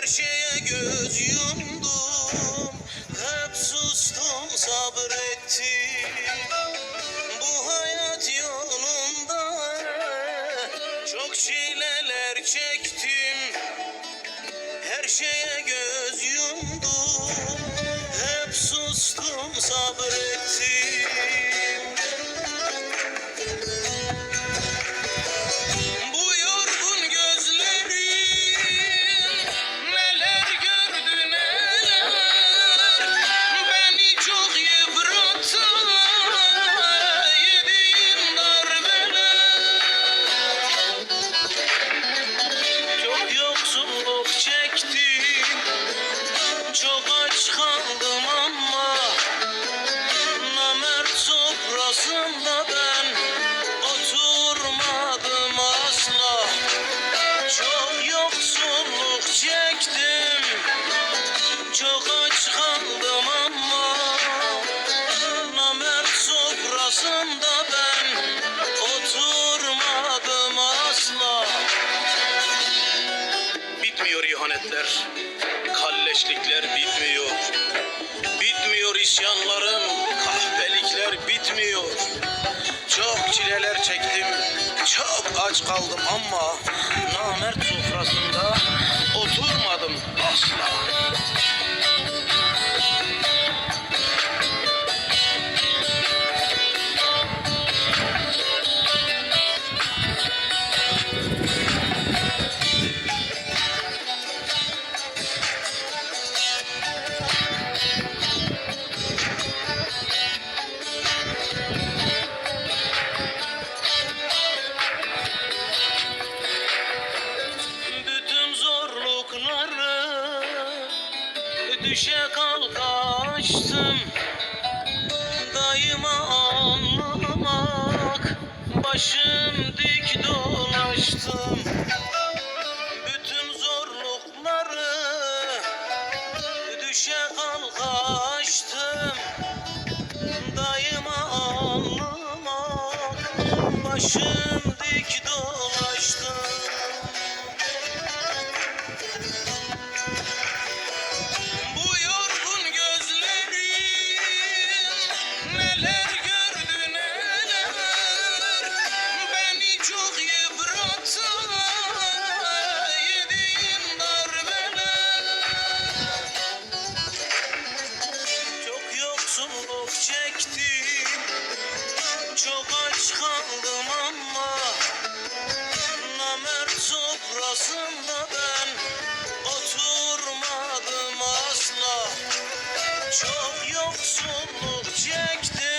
Her şeye göz yumdum, hep sustum, sabrettim. Bu hayat yolunda çok çileler çektim. Her şeye göz yumdum, hep sustum, sabrettim. Bu yorgun gözlerim neler gördü neler, beni çok yıprattı yediğim darbeler. Çok yoksulluk çektim, çok aç kaldım ama namert sofrasında ben oturmadım asla. Çok yoksulluk çektim, çok aç kaldım ama namert sofrasında ben oturmadım asla. Bitmiyor ihanetler, kalleşlikler bitmiyor. Bitmiyor isyanlarım, kahpelikler bitmiyor. Çok çileler çektim, çok aç kaldım ama namert sofrasında oturmadım asla. Bütün zorlukları düşe kalka açtım. Daima anlamak, başım dik dolaştım. Bütün zorlukları düşe kalka açtım. Daima anlamak, başım dik dolaştım. Bu yorgun gözlerim neler gördü neler, beni çok yıprattı yediğim darbeler. Çok yoksulluk çektim, çok aç kaldım ama namert sofrasında ben oturmadım asla. Çok yoksulluk çektim,